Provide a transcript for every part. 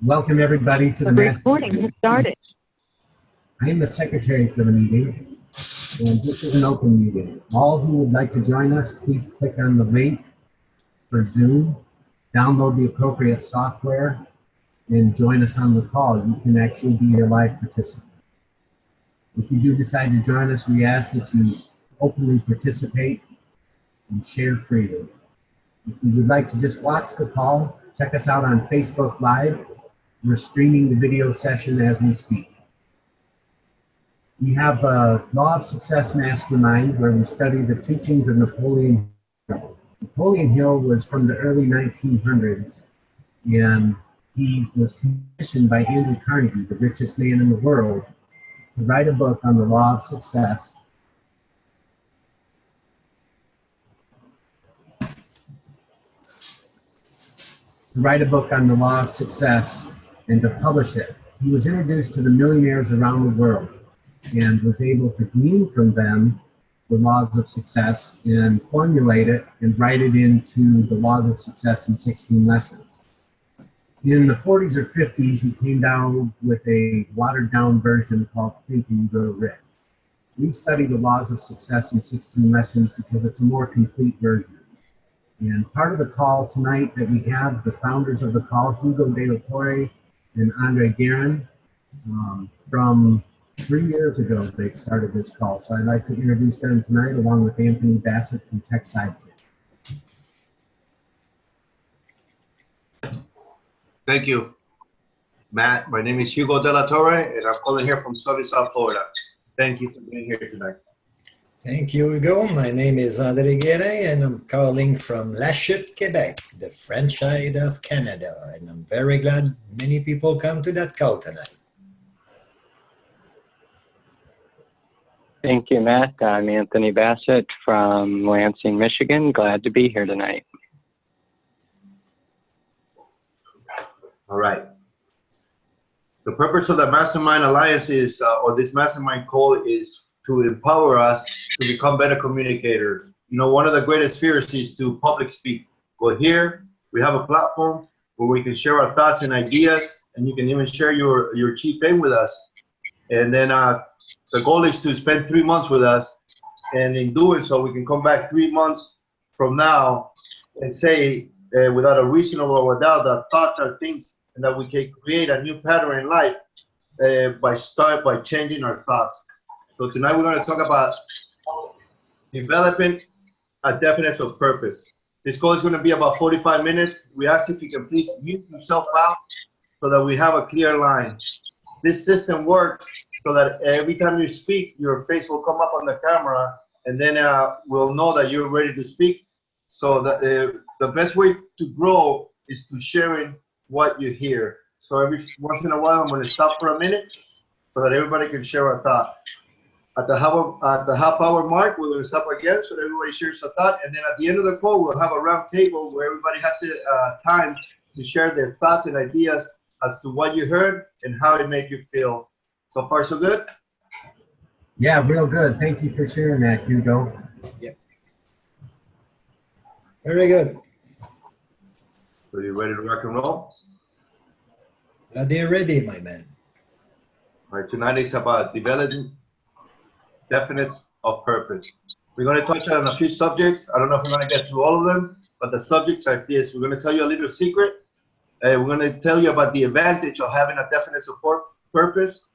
Welcome everybody to the recording has started. I am the secretary for the meeting, and this is an open meeting. All who would like to join us, please click on the link for Zoom, download the appropriate software, and join us on the call. You can actually be a live participant. If you do decide to join us, we ask that you openly participate and share freely. If you would like to just watch the call, check us out on Facebook Live. We're streaming the video session as we speak. We have a Law of Success Mastermind where we study the teachings of Napoleon Hill. Napoleon Hill was from the early 1900s, and he was commissioned by Andrew Carnegie, the richest man in the world, to write a book on the law of success. And to publish it. He was introduced to the millionaires around the world and was able to glean from them the laws of success and formulate it and write it into the laws of success in 16 lessons. In the 40s or 50s, he came down with a watered down version called Think and Grow Rich. We study the laws of success in 16 lessons because it's a more complete version. And part of the call tonight that we have, the founders of the call, Hugo De La Torre and Andre Guerin, from 3 years ago, they started this call. So I'd like to introduce them tonight, along with Anthony Bassett from Tech Sidekick. Thank you, Matt. My name is Hugo De La Torre, and I'm calling here from sunny South Florida. Thank you for being here tonight. Thank you, Hugo. My name is Andre Guerin, and I'm calling from La Chute, Quebec, the French side of Canada. And I'm very glad many people come to that call tonight. Thank you, Matt. I'm Anthony Bassett from Lansing, Michigan. Glad to be here tonight. All right. The purpose of the Mastermind Alliance is, or this Mastermind Call, is to empower us to become better communicators. You know, one of the greatest fears is to public speak. Well, here we have a platform where we can share our thoughts and ideas, and you can even share your chief aim with us. And then the goal is to spend 3 months with us, and in doing so, we can come back 3 months from now and say, without a reasonable doubt, that thoughts are things, and that we can create a new pattern in life by changing our thoughts. So tonight we're going to talk about developing a definition of purpose. This call is going to be about 45 minutes. We ask if you can please mute yourself out so that we have a clear line. This system works so that every time you speak, your face will come up on the camera, and then we'll know that you're ready to speak. So the best way to grow is to sharing what you hear. So every once in a while, I'm going to stop for a minute so that everybody can share a thought. At the half-hour mark, we're going to stop again so that everybody shares a thought. And then at the end of the call, we'll have a round table where everybody has time to share their thoughts and ideas as to what you heard and how it made you feel. So far, so good? Yeah, real good. Thank you for sharing that, Hugo. Yep. Very good. So you ready to rock and roll? They're ready, my man. All right, tonight is about developing definitions of purpose. We're going to touch on a few subjects. I don't know if we're going to get through all of them, but the subjects are this. We're going to tell you a little secret. We're going to tell you about the advantage of having a definite support purpose.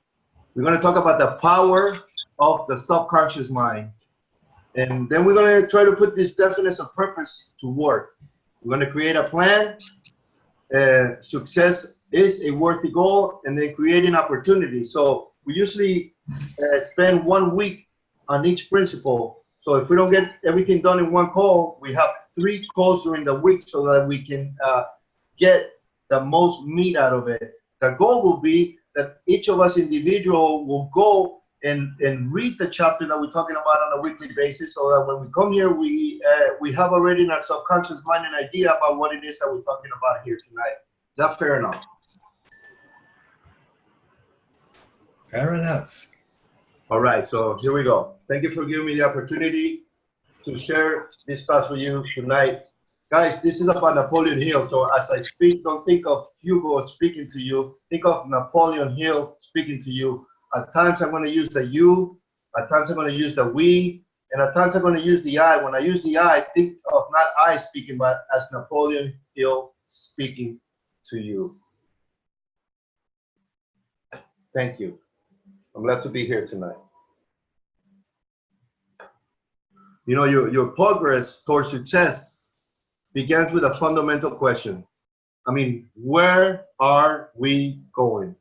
We're going to talk about the power of the subconscious mind. And then we're going to try to put this definition of purpose to work. We're going to create a plan. Success is a worthy goal, and then creating opportunities. So we usually spend 1 week on each principle. So if we don't get everything done in one call, we have 3 calls during the week so that we can get the most meat out of it. The goal will be that each of us individual will go and read the chapter that we're talking about on a weekly basis, so that when we come here, we have already in our subconscious mind an idea about what it is that we're talking about here tonight. Is that fair enough? Fair enough. All right, so here we go. Thank you for giving me the opportunity to share these thoughts with you tonight. Guys, this is about Napoleon Hill. So as I speak, don't think of Hugo speaking to you. Think of Napoleon Hill speaking to you. At times I'm going to use the you. At times I'm going to use the we. And at times I'm going to use the I. When I use the I, think of not I speaking, but as Napoleon Hill speaking to you. Thank you. I'm glad to be here tonight. You know, your progress towards success begins with a fundamental question. I mean, where are we going?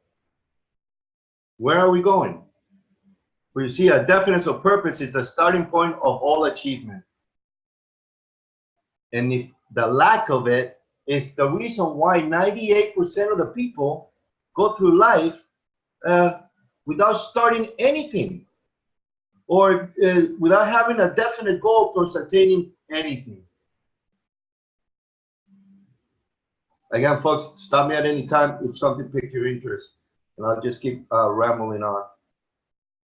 Where are we going? Well, you see, a definite of purpose is the starting point of all achievement. And if the lack of it is the reason why 98% of the people go through life without starting anything, or without having a definite goal towards attaining anything. Again, folks, stop me at any time if something piques your interest, and I'll just keep rambling on.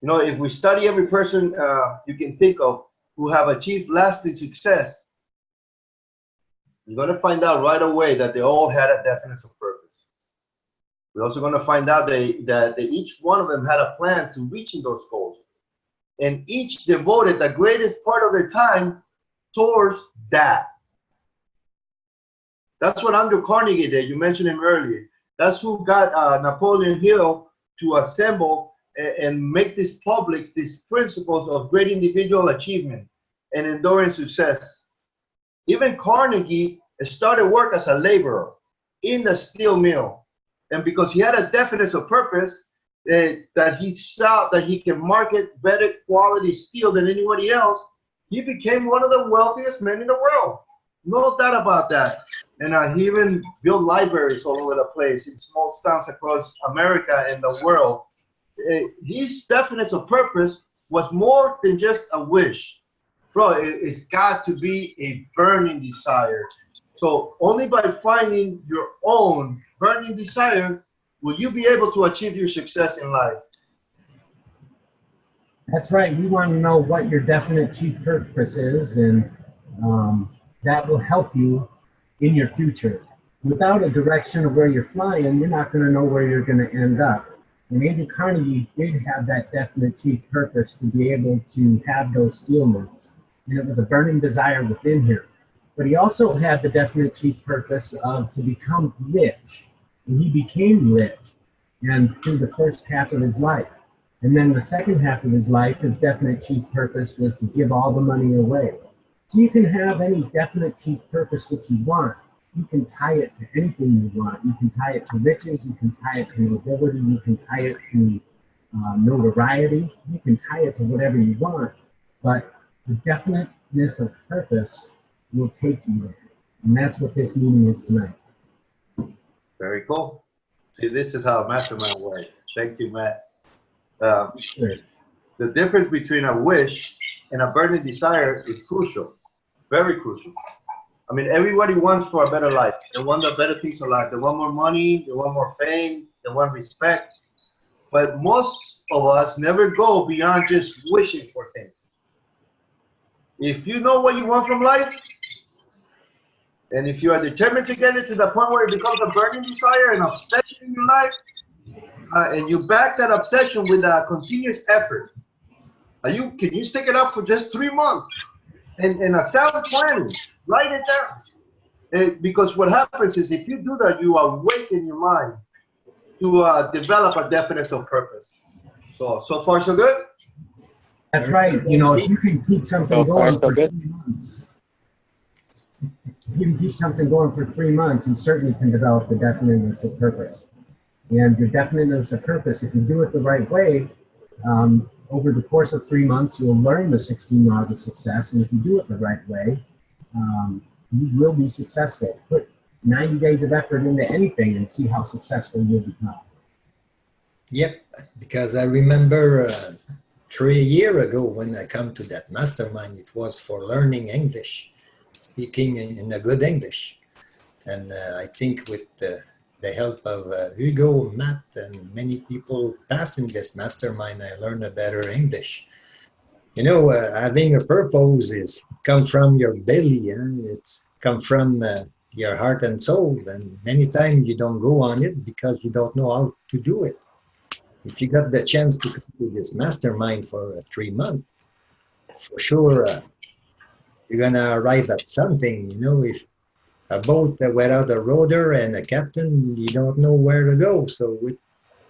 You know, if we study every person you can think of who have achieved lasting success, you're going to find out right away that they all had a definite purpose. We're also going to find out that each one of them had a plan to reaching those goals. And each devoted the greatest part of their time towards that. That's what Andrew Carnegie did. You mentioned him earlier. That's who got Napoleon Hill to assemble and make these publics, these principles of great individual achievement and enduring success. Even Carnegie started work as a laborer in the steel mill. And because he had a definite purpose, that he saw that he can market better quality steel than anybody else, he became one of the wealthiest men in the world. No doubt about that. And he even built libraries all over the place in small towns across America and the world. His definite purpose was more than just a wish. Bro, it's got to be a burning desire. So only by finding your own burning desire will you be able to achieve your success in life. That's right. We want to know what your definite chief purpose is, and that will help you in your future. Without a direction of where you're flying, you're not going to know where you're going to end up. And Andrew Carnegie did have that definite chief purpose to be able to have those steel mills. And it was a burning desire within him. But he also had the definite chief purpose of to become rich. And he became rich, and through the first half of his life. And then the second half of his life, his definite chief purpose was to give all the money away. So you can have any definite chief purpose that you want. You can tie it to anything you want. You can tie it to riches. You can tie it to nobility. You can tie it to notoriety. You can tie it to whatever you want. But the definiteness of purpose will take you there. And that's what this meeting is tonight. Very cool. See, this is how Mastermind works. Thank you, Matt. Sure. The difference between a wish and a burning desire is crucial, very crucial. I mean, everybody wants for a better life. They want the better things in life. They want more money. They want more fame. They want respect. But most of us never go beyond just wishing for things. If you know what you want from life, and if you are determined to get it to the point where it becomes a burning desire, an obsession in your life, and you back that obsession with a continuous effort, can you stick it up for just 3 months? And a self-planning, write it down. Because what happens is if you do that, you awaken your mind to develop a definite of purpose. So far, so good? That's right. You know, if you can keep something going for 3 months, if you can keep something going for 3 months, you certainly can develop the definiteness of purpose. And your definiteness of purpose, if you do it the right way, over the course of 3 months, you'll learn the 16 laws of success. And if you do it the right way, you will be successful. Put 90 days of effort into anything and see how successful you'll become. Yep, because I remember 3 years ago when I come to that mastermind, it was for learning English, speaking in a good English. And I think with the help of Hugo, Matt, and many people passing this mastermind, I learned a better English. You know, having a purpose is come from your belly, it's come from your heart and soul. And many times you don't go on it because you don't know how to do it. If you got the chance to come to this mastermind for 3 months, for sure you're gonna arrive at something. You know, if a boat without a rudder and a captain, you don't know where to go. So with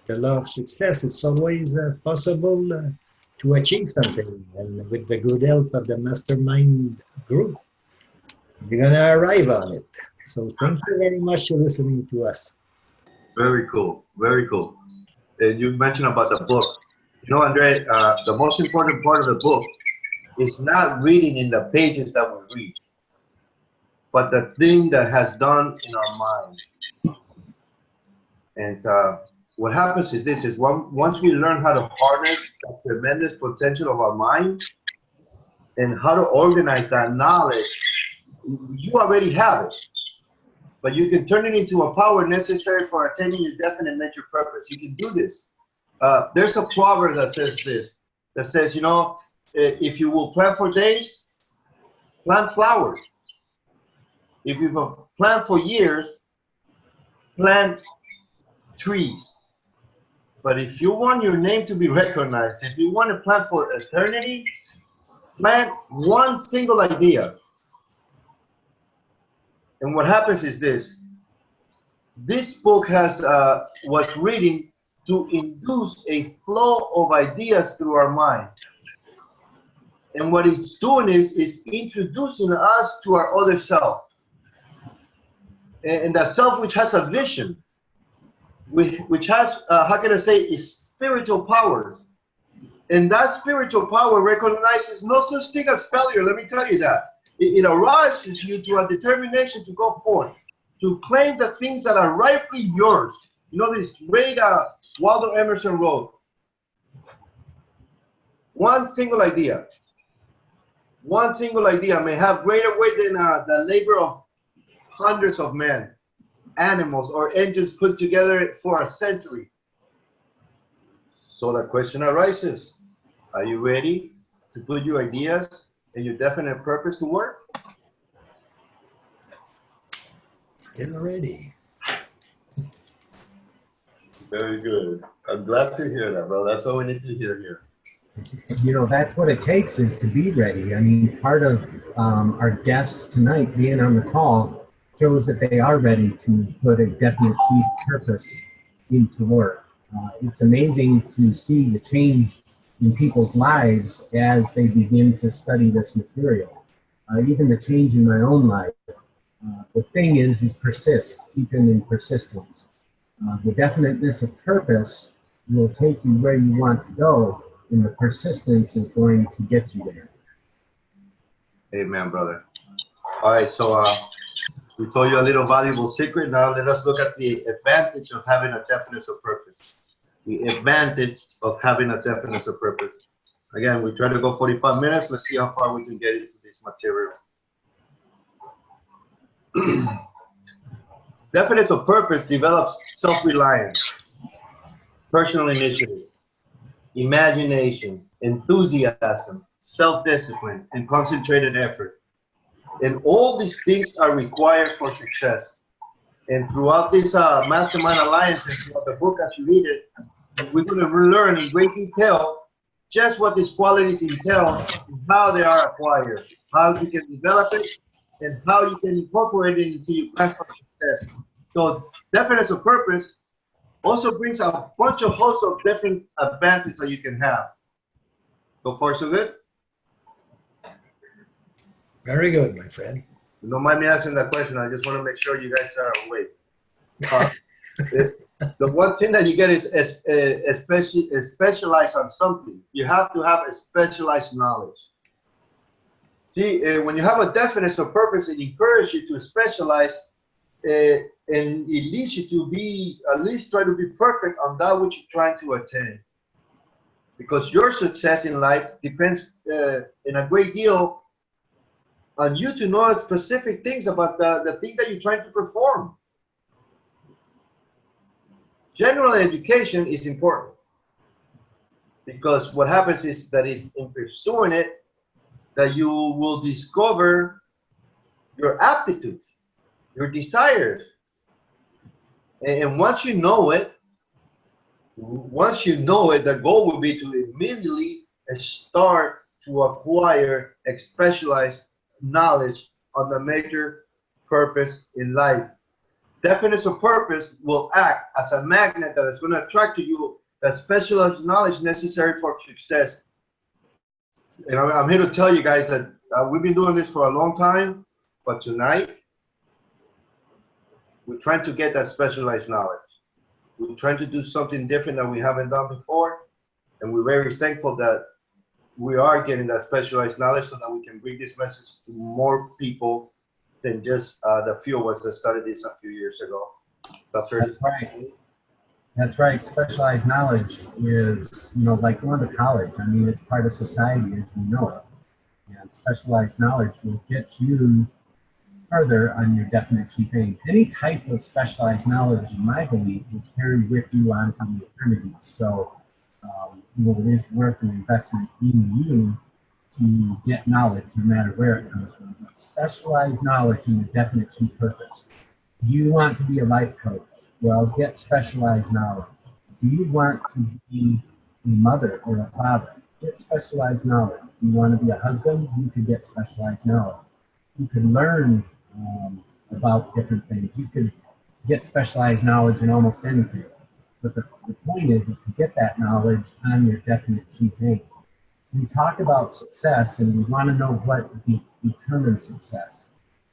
the law of success, it's always possible to achieve something. And with the good help of the mastermind group, you're gonna arrive on it. So thank you very much for listening to us. Very cool. Very cool. And you mentioned about the book. You know, Andre, the most important part of the book is not reading in the pages that we read, but the thing that has done in our mind. And what happens is this: is once we learn how to harness the tremendous potential of our mind and how to organize that knowledge, you already have it, but you can turn it into a power necessary for attaining your definite major purpose. You can do this. There's a proverb that says this, that says, you know, if you will plant for days, plant flowers. If you've planned for years, plant trees. But if you want your name to be recognized, if you want to plant for eternity, plant one single idea. And what happens is this: this book was written to induce a flow of ideas through our mind. And what it's doing is introducing us to our other self. And that self which has a vision, which has, how can I say, is spiritual powers. And that spiritual power recognizes no such thing as failure, let me tell you that. It arouses you to a determination to go forth, to claim the things that are rightfully yours. You know this great Waldo Emerson wrote, one single idea may have greater weight than the labor of hundreds of men, animals, or engines put together for a century. So the question arises, are you ready to put your ideas and your definite purpose to work? Still ready. Very good. I'm glad to hear that, bro. That's what we need to hear here. You know, that's what it takes, is to be ready. I mean, part of our guests tonight being on the call shows that they are ready to put a definite chief purpose into work. It's amazing to see the change in people's lives as they begin to study this material. Even the change in my own life. The thing is persist, keeping in persistence. The definiteness of purpose will take you where you want to go, and the persistence is going to get you there. Amen, brother. All right, so we told you a little valuable secret. Now let us look at the advantage of having a definiteness of purpose. The advantage of having a definiteness of purpose. Again, we try to go 45 minutes. Let's see how far we can get into this material. Definiteness of purpose develops self-reliance, personal initiative, imagination, enthusiasm, self-discipline, and concentrated effort. And all these things are required for success. And throughout this Mastermind Alliance and throughout the book as you read it, we're going to learn in great detail just what these qualities entail and how they are acquired, how you can develop it, and how you can incorporate it into your quest for success. So definiteness of purpose also brings a bunch of hosts of different advantages that you can have. So far, so good? Very good, my friend. Don't mind me asking that question. I just want to make sure you guys are awake. The one thing that you get is specialize on something. You have to have a specialized knowledge. See, when you have a definiteness of purpose, it encourages you to specialize, and it leads you to be, at least try to be perfect on that which you're trying to attain. Because your success in life depends in a great deal on you to know specific things about the thing that you're trying to perform. General education is important. Because what happens is that is in pursuing it, that you will discover your aptitudes, your desires. And once you know it, the goal will be to immediately start to acquire a specialized knowledge on the major purpose in life. Definiteness of purpose will act as a magnet that is going to attract to you the specialized knowledge necessary for success. And I'm here to tell you guys that we've been doing this for a long time, but tonight we're trying to get that specialized knowledge. We're trying to do something different that we haven't done before, and we're very thankful that we are getting that specialized knowledge so that we can bring this message to more people than just the few of us that started this a few years ago. That's right. That's right. Specialized knowledge is, like going to college. I mean, it's part of society as we know it. And specialized knowledge will get you further on your definite chief aim. Any type of specialized knowledge, in my belief, will carry with you onto the eternity. So, it is worth an investment in you to get knowledge, no matter where it comes from. But specialized knowledge in a definite chief purpose. Do you want to be a life coach? Well, get specialized knowledge. Do you want to be a mother or a father? Get specialized knowledge. Do you want to be a husband? You could get specialized knowledge. You can learn about different things. You could get specialized knowledge in almost anything. But the point is to get that knowledge on your definite chief aim. We talk about success, and we want to know what determines success.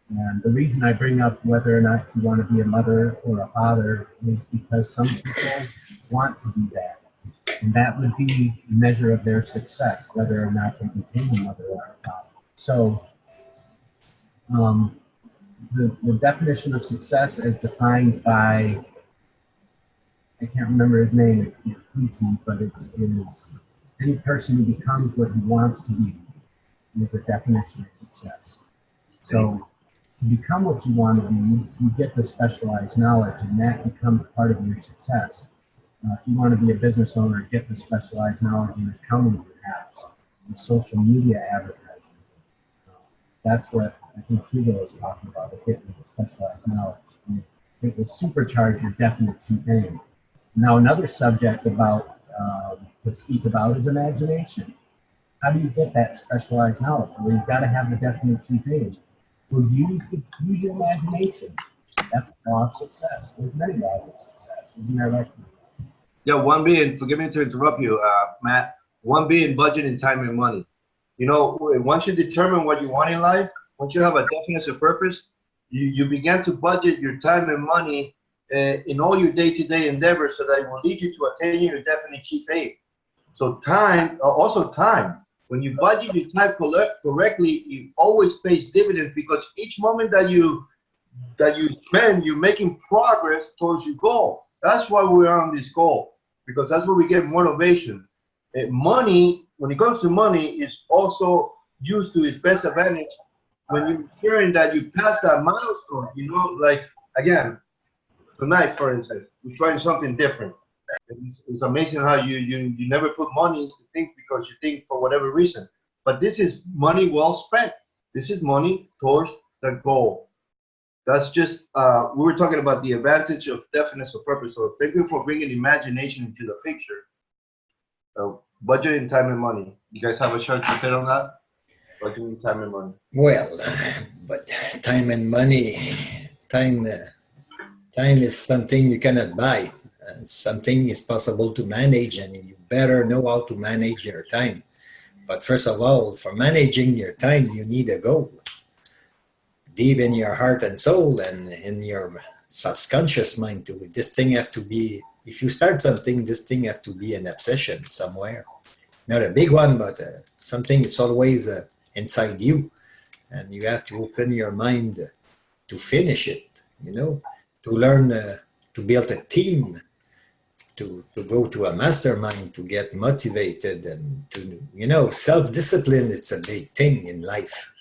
And the reason I bring up whether or not you want to be a mother or a father is because some people want to be that. And that would be a measure of their success, whether or not they became a mother or a father. So the definition of success as defined by, I can't remember his name, it fleets me, but it is any person who becomes what he wants to be is a definition of success. So to become what you want to be, you get the specialized knowledge, and that becomes part of your success. If you want to be a business owner, get the specialized knowledge in accounting, perhaps, in social media advertising. That's what I think Hugo was talking about, getting the specialized knowledge. And it will supercharge your definite chief aim. Now, another subject to speak about is imagination. How do you get that specialized knowledge? Well, you've got to have the definite chief aim. Well, use your imagination. That's a law of success. There's many laws of success. Isn't that right? Yeah, one being, forgive me to interrupt you, Matt, one being budget and time and money. Once you determine what you want in life, once you have a definite purpose, you begin to budget your time and money in all your day-to-day endeavors so that it will lead you to attaining your definite chief aim. So time. When you budget your time correctly, it always pays dividends because each moment that you spend, you're making progress towards your goal. That's why we're on this goal, because that's where we get motivation. Money, when it comes to money, is also used to its best advantage when you're hearing that you passed that milestone. Like, again, tonight, for instance, we're trying something different. It's amazing how you never put money into things because you think for whatever reason. But this is money well spent. This is money towards the goal. That's just, we were talking about the advantage of definiteness of purpose. So thank you for bringing imagination into the picture. Budgeting time and money. You guys have a short detail on that? Budgeting time and money. Well, but time and money, time is something you cannot buy. Something is possible to manage, and you better know how to manage your time. But first of all, for managing your time, you need a goal. Deep in your heart and soul and in your subconscious mind too. This thing have to be, if you start something, this thing have to be an obsession somewhere. Not a big one, but something that's always inside you. And you have to open your mind to finish it, to learn, to build a team, to go to a mastermind, to get motivated, and to, self-discipline, it's a big thing in life.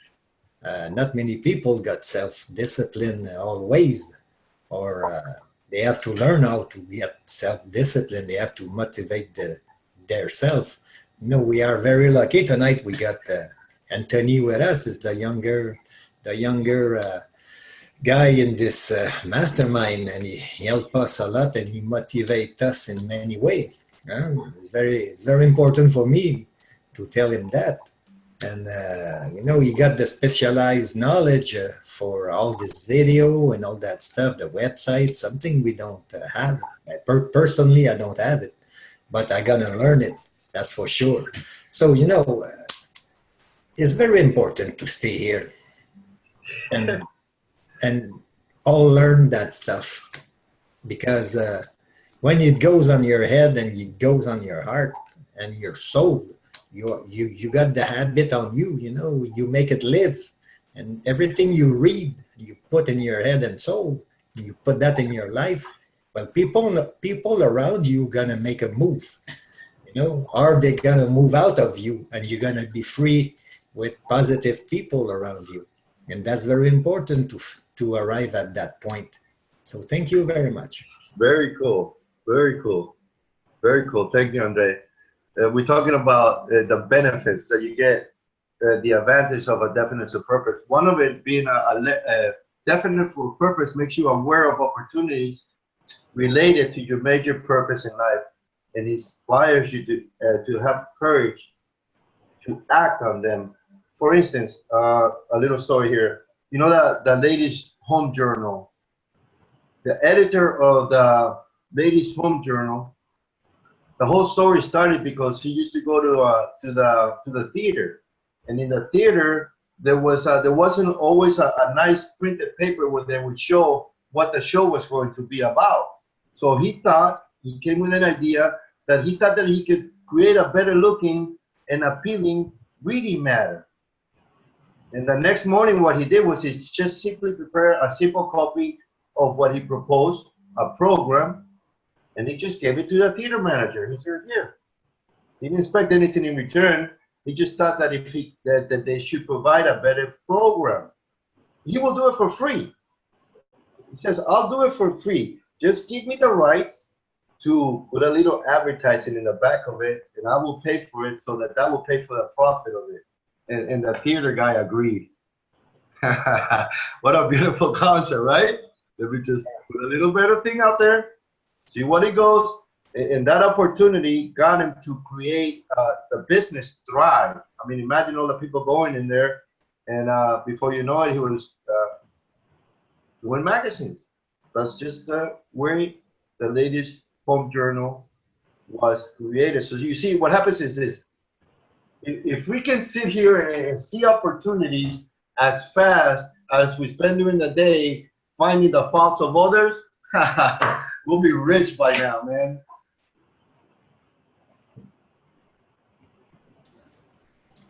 Not many people got self-discipline always, or they have to learn how to get self-discipline. They have to motivate their self. You know, we are very lucky tonight. We got Anthony with us. Is the younger guy in this mastermind, and he helped us a lot, and he motivates us in many ways. It's very important for me to tell him that. And you know, he got the specialized knowledge for all this video and all that stuff, the website, something we don't have. Personally, I don't have it, but I gonna learn it, that's for sure. So, you know, it's very important to stay here and all learn that stuff, because when it goes on your head and it goes on your heart and your soul, you got the habit on you, you know, you make it live, and everything you read, you put in your head and soul, you put that in your life. Well, people around you gonna make a move, you know, or they gonna move out of you, and you're gonna be free with positive people around you, and that's very important to arrive at that point. So thank you very much. Very cool. Very cool. Very cool. Thank you, Andre. We're talking about the benefits that you get, the advantage of a definite purpose. One of it being a definite purpose makes you aware of opportunities related to your major purpose in life, and inspires you to have courage to act on them. For instance, a little story here. You know that the Ladies' Home Journal, the editor of the Ladies' Home Journal, the whole story started because he used to go to the theater, and in the theater there wasn't always a nice printed paper where they would show what the show was going to be about. So he came with an idea that he thought that he could create a better looking and appealing reading matter. And the next morning, what he did was he just simply prepared a simple copy of what he proposed, a program, and he just gave it to the theater manager. He said, "Here." He didn't expect anything in return. He just thought that that they should provide a better program. He will do it for free. He says, "I'll do it for free. Just give me the rights to put a little advertising in the back of it, and I will pay for it, so that will pay for the profit of it." And the theater guy agreed. What a beautiful concept, right? Let me just put a little better thing out there, see what it goes. And that opportunity got him to create the business thrive. I mean, imagine all the people going in there, and before you know it, he was doing magazines. That's just the way the Ladies' Home Journal was created. So you see, what happens is this. If we can sit here and see opportunities as fast as we spend during the day finding the faults of others, we'll be rich by now, man.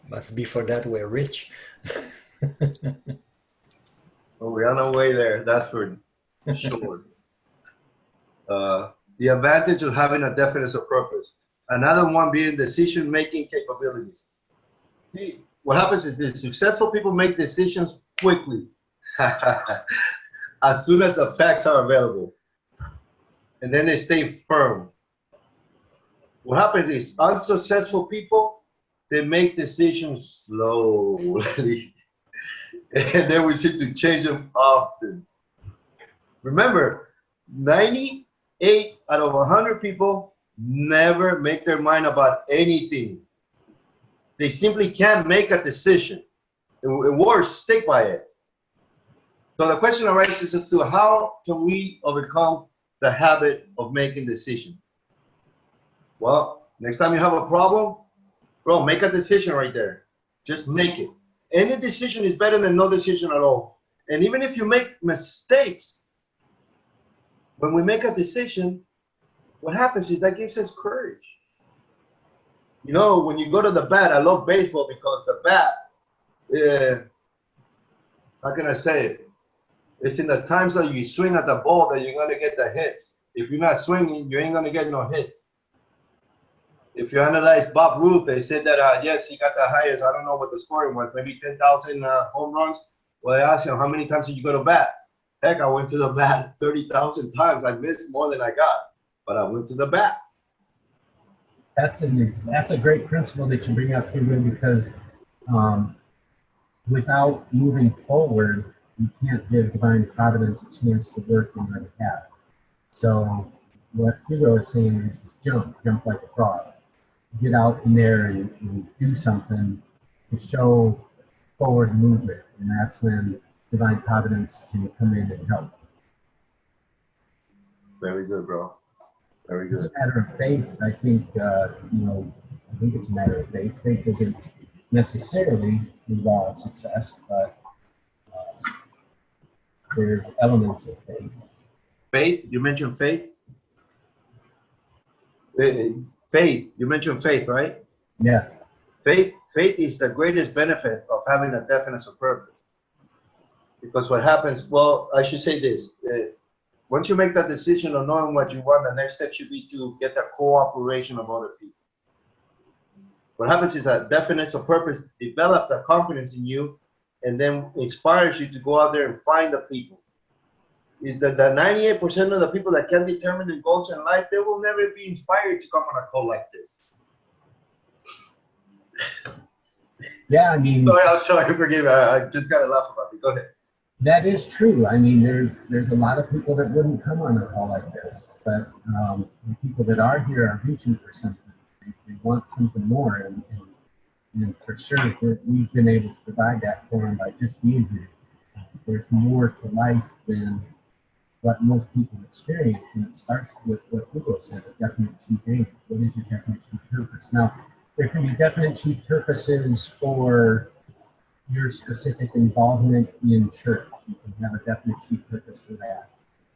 Must be for that we're rich. Well, we're on our way there, that's for sure. The advantage of having a definite purpose. Another one being decision-making capabilities. See, what happens is this: successful people make decisions quickly, as soon as the facts are available, and then they stay firm. What happens is unsuccessful people, they make decisions slowly, and then we seem to change them often. Remember, 98 out of 100 people never make their mind about anything. They simply can't make a decision. And worse, stick by it. So the question arises as to how can we overcome the habit of making decisions? Well, next time you have a problem, bro, make a decision right there. Just make it. Any decision is better than no decision at all. And even if you make mistakes, when we make a decision, what happens is that gives us courage. You know, when you go to the bat, I love baseball because the bat, how can I say it? It's in the times that you swing at the ball that you're going to get the hits. If you're not swinging, you ain't going to get no hits. If you analyze Bob Ruth, they said that, yes, he got the highest, I don't know what the scoring was, maybe 10,000 home runs. Well, I asked him, how many times did you go to bat? Heck, I went to the bat 30,000 times. I missed more than I got, but I went to the bat. That's a great principle that you bring up, Hugo, because um, without moving forward, you can't give divine providence a chance to work on your behalf. So what Hugo is saying is jump like a frog. Get out in there and do something to show forward movement. And that's when divine providence can come in and help. Very good, bro. Very It's good. a matter of faith. I think, I think it's a matter of faith. Faith doesn't necessarily involve success, but there's elements of faith. Faith, you mentioned faith? Faith, you mentioned faith, right? Yeah. Faith is the greatest benefit of having a definite purpose. Because what happens, well, I should say this. Once you make that decision of knowing what you want, the next step should be to get the cooperation of other people. What happens is that definite purpose develops that confidence in you and then inspires you to go out there and find the people. The 98% of the people that can determine their goals in life, they will never be inspired to come on a call like this. Yeah, I mean, I'm sorry, forgive me. I just got to laugh about it. Go ahead. that is true. I mean, there's a lot of people that wouldn't come on a call like this, but the people that are here are reaching for something. They want something more, and for sure we've been able to provide that for them by just being here. There's more to life than what most people experience, and it starts with what Hugo said, a definite chief aim. What is your definite chief purpose? Now, there can be definite chief purposes for your specific involvement in church. You can have a definite chief purpose for that.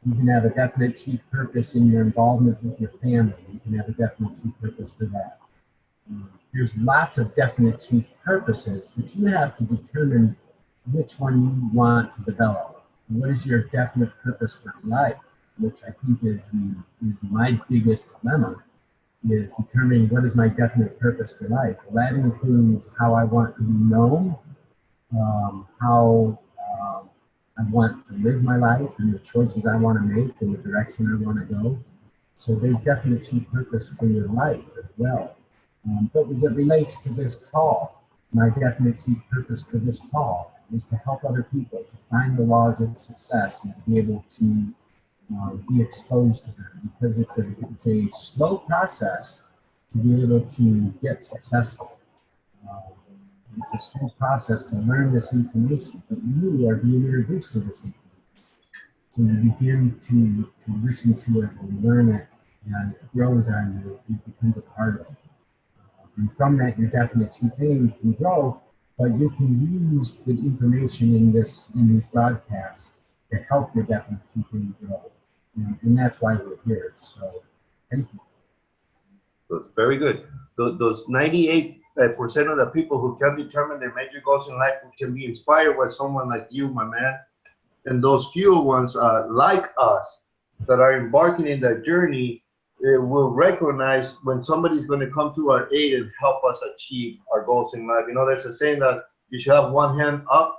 You can have a definite chief purpose in your involvement with your family. You can have a definite chief purpose for that. There's lots of definite chief purposes, but you have to determine which one you want to develop. What is your definite purpose for life? Which I think is my biggest dilemma, is determining what is my definite purpose for life. Well, that includes how I want to be known, how I want to live my life, and the choices I want to make, and the direction I want to go. So there's definite chief purpose for your life as well. But as it relates to this call, my definite chief purpose for this call is to help other people to find the laws of success and to be able to be exposed to them, because it's a slow process to be able to get successful. It's a slow process to learn this information, but you are being introduced to this information. So you begin to listen to it and learn it, and it grows on you, it becomes a part of it. And from that, your definite chief aim can grow, but you can use the information in these broadcasts to help your definite chief aim grow. And that's why we're here. So thank you. That's very good. Those 98% of the people who can determine their major goals in life, who can be inspired by someone like you, my man, and those few ones like us that are embarking in that journey, will recognize when somebody's going to come to our aid and help us achieve our goals in life. You know, there's a saying that you should have one hand up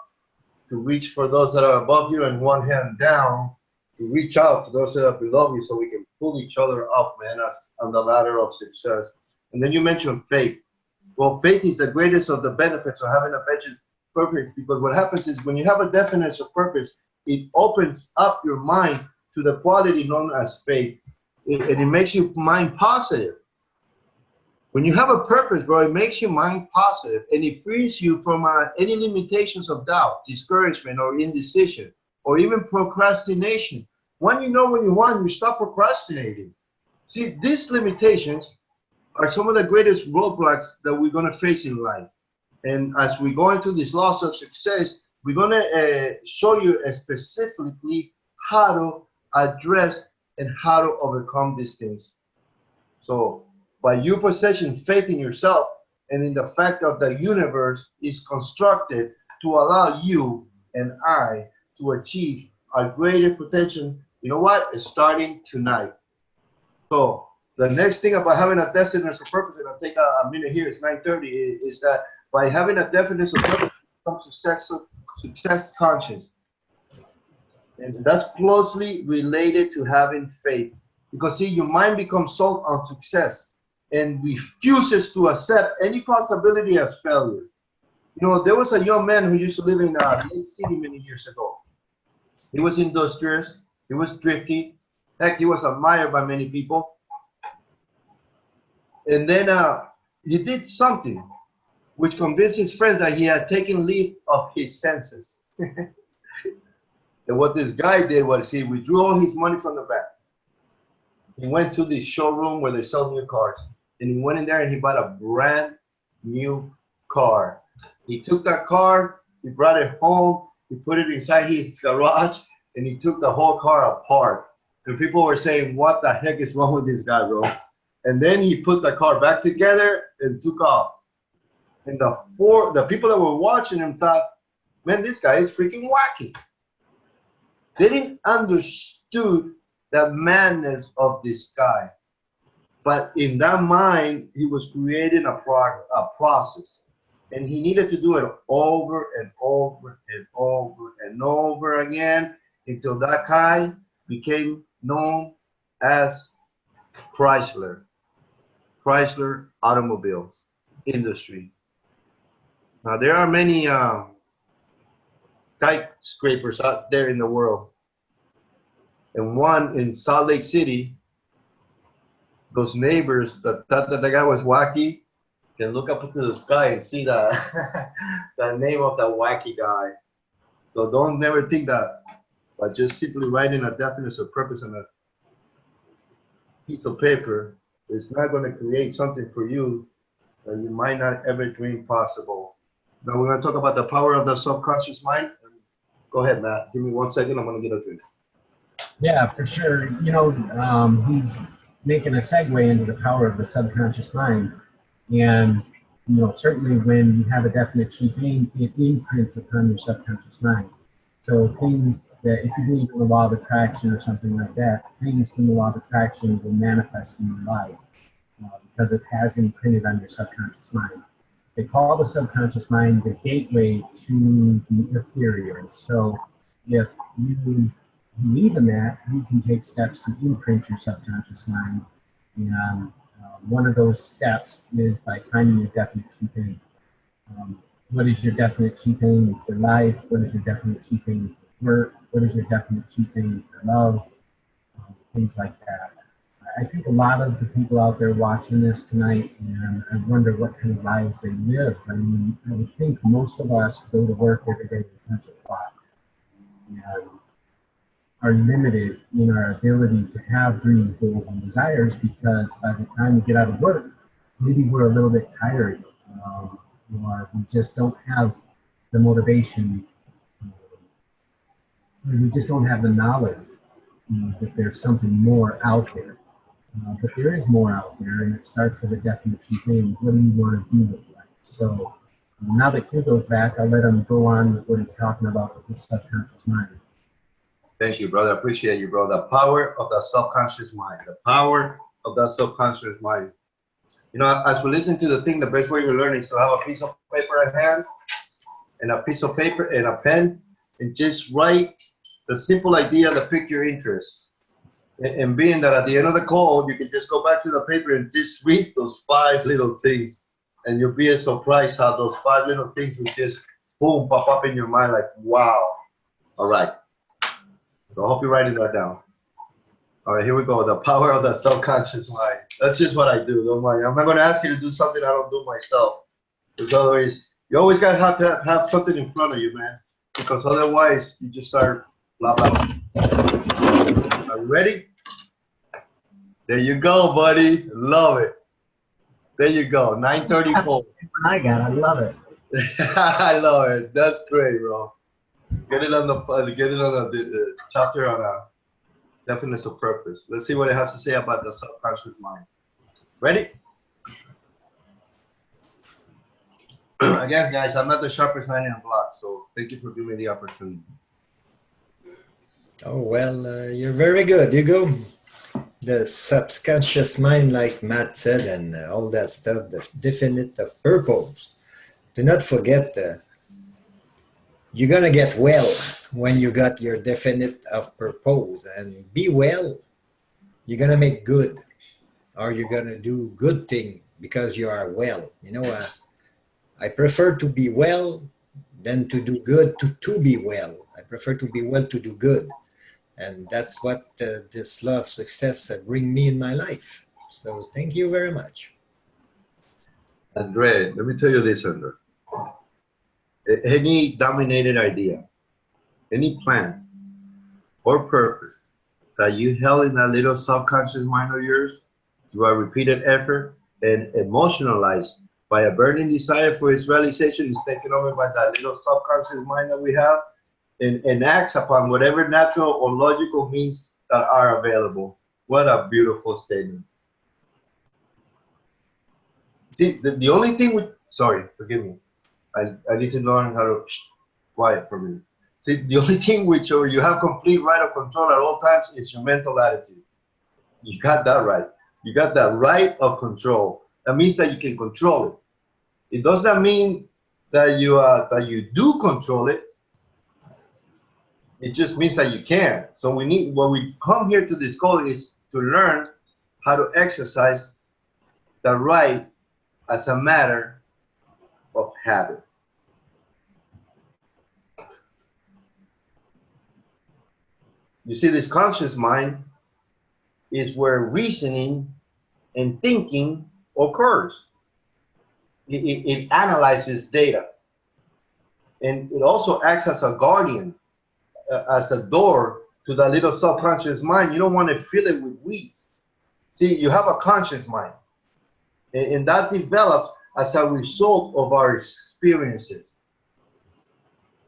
to reach for those that are above you and one hand down to reach out to those that are below you, so we can pull each other up, man, as on the ladder of success. And then you mentioned faith. Well, faith is the greatest of the benefits of having a definite purpose, because what happens is when you have a definite purpose, it opens up your mind to the quality known as faith, and it makes you mind positive. When you have a purpose, bro, it makes you mind positive, and it frees you from any limitations of doubt, discouragement, or indecision, or even procrastination. When you know what you want, you stop procrastinating. See, these limitations are some of the greatest roadblocks that we're going to face in life. And as we go into these laws of success, we're going to show you specifically how to address and how to overcome these things. So by you possessing faith in yourself and in the fact that the universe is constructed to allow you and I to achieve our greater potential, you know what? It's starting tonight. So the next thing about having a definite purpose, and I'll take a minute here, it's 9:30, is that by having a definite purpose, becomes success conscious. And that's closely related to having faith. Because see, your mind becomes sold on success. and refuses to accept any possibility as failure. You know, there was a young man who used to live in Lake City many years ago. He was industrious. He was thrifty. Heck, he was admired by many people. And then he did something which convinced his friends that he had taken leave of his senses. And what this guy did was he withdrew all his money from the bank. He went to the showroom where they sell new cars. And he went in there and he bought a brand new car. He took that car, he brought it home, he put it inside his garage, and he took the whole car apart. And people were saying, what the heck is wrong with this guy, bro? And then he put the car back together and took off. And the people that were watching him thought, man, this guy is freaking wacky. They didn't understood the madness of this guy. But in that mind, he was creating a process. And he needed to do it over and over and over and over again until that guy became known as Chrysler Automobiles Industry. Now, there are many skyscrapers out there in the world. And one in Salt Lake City, those neighbors that thought that the guy was wacky can look up into the sky and see the, the name of that wacky guy. So don't never think that by just simply writing a definition of purpose on a piece of paper, it's not going to create something for you that you might not ever dream possible. Now we're going to talk about the power of the subconscious mind. Go ahead, Matt. Give me 1 second. I'm going to get a drink. Yeah, for sure. You know, he's making a segue into the power of the subconscious mind. And, you know, certainly when you have a definite chief aim, it imprints upon your subconscious mind. So things that, if you believe in the law of attraction or something like that, things from the law of attraction will manifest in your life because it has imprinted on your subconscious mind. They call the subconscious mind the gateway to the ethereal. So if you believe in that, you can take steps to imprint your subconscious mind. And one of those steps is by finding your definite chief aim. What is your definite chief aim for life? What is your definite chief aim for work? What is your definite chief aim for love? Things like that. I think a lot of the people out there watching this tonight, and I wonder what kind of lives they live. I mean, I would think most of us go to work every day with a punch a clock. And are limited in our ability to have dreams, goals, and desires because by the time we get out of work, maybe we're a little bit tired, or we just don't have the motivation, or we just don't have the knowledge that there's something more out there. But there is more out there, and it starts with a definite chief aim. What do you want to do with life? So now that Q goes back, I'll let him go on with what he's talking about with the subconscious mind. Thank you, brother. I appreciate you, bro. The power of the subconscious mind. The power of the subconscious mind. You know, as we listen to the thing, the best way to learn is to have a piece of paper at hand and a piece of paper and a pen and just write the simple idea that pique your interest. And being that at the end of the call, you can just go back to the paper and just read those 5 little things. And you'll be surprised how those 5 little things will just, boom, pop up in your mind like, wow. All right. So I hope you're writing that down. All right, here we go. The power of the subconscious mind. That's just what I do. Don't worry. I'm not going to ask you to do something I don't do myself. Because otherwise, you always got to have something in front of you, man. Because otherwise, you just start blah, blah, blah. Are you ready? There you go, buddy. Love it. There you go. 9:34. I love it. I love it. That's great, bro. Get it on the chapter on definition of purpose. Let's see what it has to say about the subconscious mind. Ready? Again, guys, I'm not the sharpest knight in the block, so thank you for giving me the opportunity. Oh, well, you're very good. You go. The subconscious mind, like Matt said, and all that stuff, the definite of purpose. Do not forget, you're going to get well when you got your definite of purpose. And be well, you're going to make good. Are you going to do good thing because you are well? You know, I prefer to be well than to do good to be well. I prefer to be well to do good. And that's what this law of success bring me in my life. So thank you very much. Andre, let me tell you this, Andre. Any dominated idea, any plan or purpose that you held in that little subconscious mind of yours through a repeated effort and emotionalized by a burning desire for its realization is taken over by that little subconscious mind that we have and acts upon whatever natural or logical means that are available. What a beautiful statement. See, the only thing with, sorry, forgive me. I need to learn how to quiet for a minute. See, the only thing which you have complete right of control at all times is your mental attitude. You got that right. You got that right of control. That means that you can control it. It does not mean that you do control it. It just means that you can. So what we come here to this call is to learn how to exercise the right as a matter of habit. You see, this conscious mind is where reasoning and thinking occurs. It analyzes data. And it also acts as a guardian, as a door to that little subconscious mind. You don't want to fill it with weeds. See, you have a conscious mind. And that develops as a result of our experiences.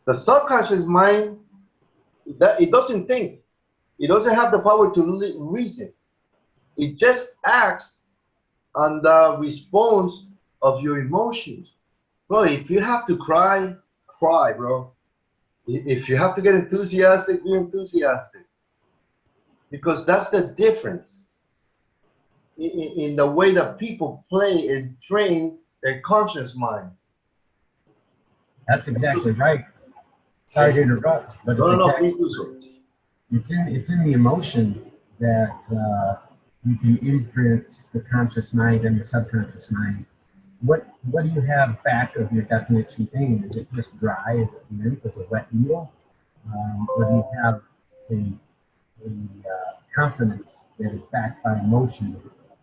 The subconscious mind, it doesn't think. It doesn't have the power to reason. It just acts on the response of your emotions. Bro, if you have to cry, cry, bro. If you have to get enthusiastic, be enthusiastic. Because that's the difference in the way that people play and train their conscious mind. That's exactly right. Sorry to interrupt, but it's exactly, please do so. it's in the emotion that you can imprint the conscious mind and the subconscious mind. What do you have back of your definition thing? Is it just dry? Is it mint? Is it wet needle? Or do you have a confidence that is backed by emotion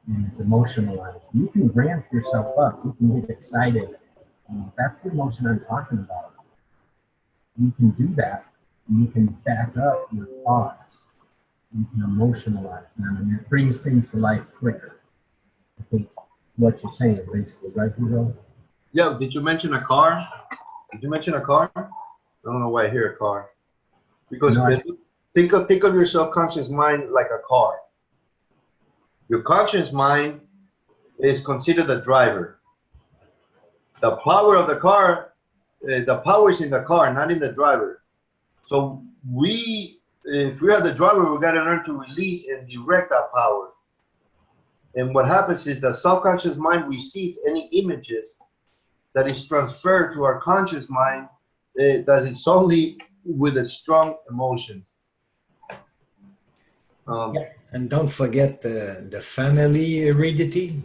and is emotionalized? You can ramp yourself up. You can get excited. That's the emotion I'm talking about. You can do that. You can back up your thoughts. You can emotionalize them, and it brings things to life quicker. I think what you're saying, basically, right, Hugo? Yeah, did you mention a car? Did you mention a car? I don't know why I hear a car. Because No, think of your subconscious mind like a car. Your conscious mind is considered the driver. The power of the car, the power is in the car, not in the driver. So if we are the driver, we got to learn to release and direct that power. And what happens is the subconscious mind receives any images that is transferred to our conscious mind that is only with a strong emotions. Yeah. And don't forget the family heredity,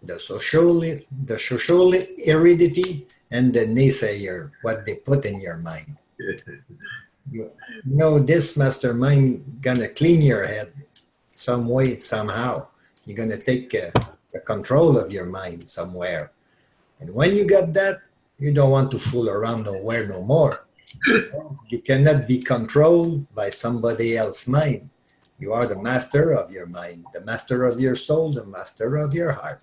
the social heredity, and the naysayer, what they put in your mind. You know, this mastermind gonna clean your head some way, somehow. You're gonna take the control of your mind somewhere. And when you got that, you don't want to fool around nowhere no more. You cannot be controlled by somebody else's mind. You are the master of your mind, the master of your soul, the master of your heart.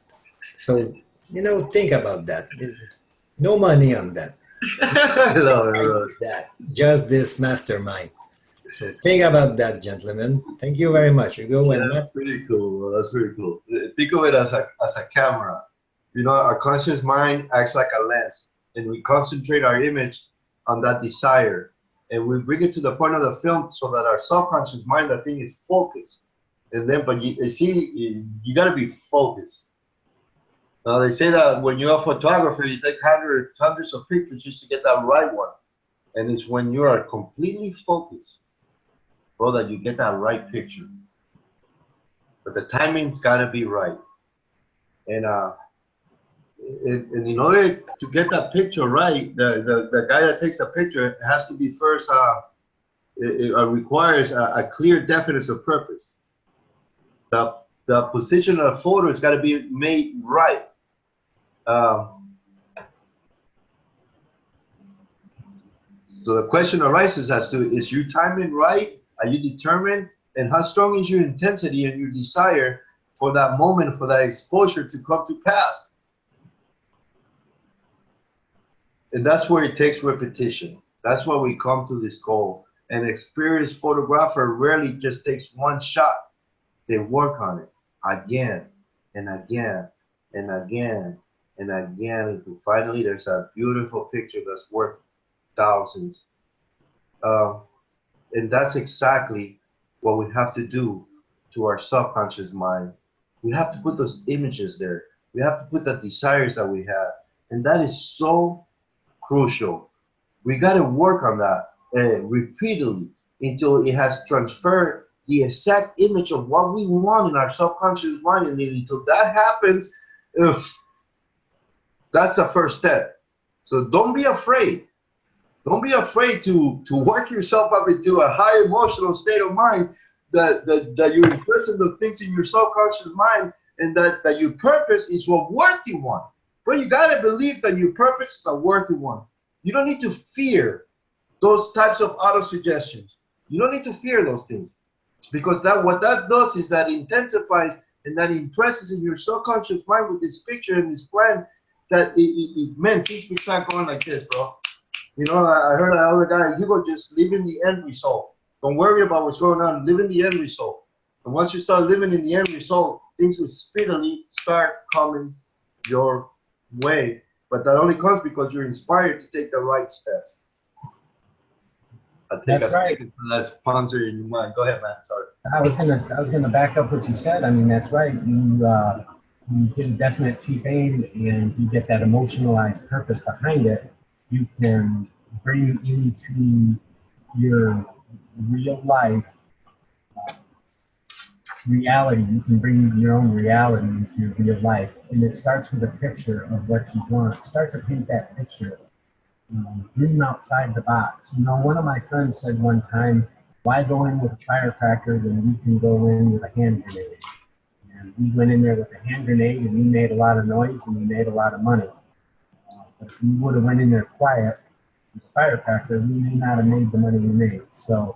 So, you know, think about that. There's no money on that. I love it. That just this mastermind. So think about that, gentlemen. Thank you very much. You go and That's pretty cool. That's pretty cool. Think of it as a camera. You know, our conscious mind acts like a lens, and we concentrate our image on that desire, and we bring it to the point of the film so that our subconscious mind, that thing, is focused. And then, but you see, you got to be focused. Now they say that when you're a photographer, you take hundreds of pictures just to get that right one, and it's when you are completely focused, bro, that you get that right picture. But the timing's got to be right. And in order to get that picture right, the guy that takes a picture has to be first, it requires a clear definition of purpose. The position of the photo has got to be made right. So the question arises as to, is your timing right? Are you determined? And how strong is your intensity and your desire for that moment, for that exposure to come to pass? And that's where it takes repetition. That's why we come to this goal. An experienced photographer rarely just takes one shot. They work on it again and again and again and again until finally there's a beautiful picture that's worth thousands. And that's exactly what we have to do to our subconscious mind. We have to put those images there. We have to put the desires that we have. And that is so crucial. We got to work on that repeatedly until it has transferred the exact image of what we want in our subconscious mind. And until that happens, that's the first step. So don't be afraid. Don't be afraid to work yourself up into a high emotional state of mind that you're impressing those things in your subconscious mind, and that your purpose is a worthy one. But you got to believe that your purpose is a worthy one. You don't need to fear those types of auto-suggestions. You don't need to fear those things, because what that does is that intensifies and that impresses in your subconscious mind with this picture and this plan that man, things will start going like this, bro. You know, I heard another guy, you go just live in the end result. Don't worry about what's going on, live in the end result. And once you start living in the end result, things will speedily start coming your way. But that only comes because you're inspired to take the right steps. I think That's right. That sponsor in your mind. Go ahead, man. Sorry. I was gonna back up what you said. I mean, that's right. You get a definite chief aim, and you get that emotionalized purpose behind it. You can bring into your real life reality. You can bring your own reality into your real life, and it starts with a picture of what you want. Start to paint that picture. Dream outside the box. You know, one of my friends said one time, "Why go in with a firecracker when we can go in with a hand grenade?" And we went in there with a hand grenade, and we made a lot of noise, and we made a lot of money. But if we would have went in there quiet with a firecracker, we may not have made the money we made. So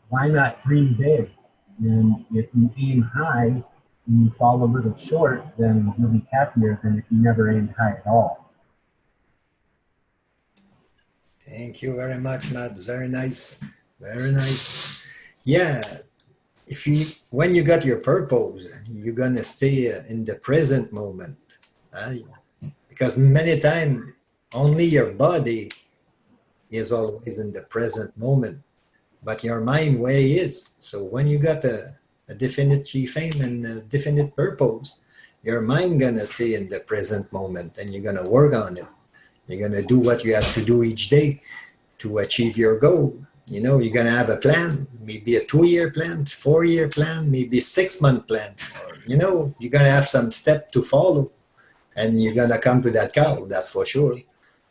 why not dream big? And if you aim high and you fall a little short, then you'll be happier than if you never aimed high at all. Thank you very much, Matt. Very nice. Very nice. Yeah. When you got your purpose, you're gonna stay in the present moment. Because many times only your body is always in the present moment, but your mind where it is. So when you got a definite chief aim and a definite purpose, your mind gonna stay in the present moment, and you're gonna work on it. You're gonna do what you have to do each day to achieve your goal. You know, you're gonna have a plan, maybe a 2-year plan, 4-year plan, maybe 6-month plan. Or, you know, you're gonna have some step to follow, and you're gonna come to that goal. That's for sure.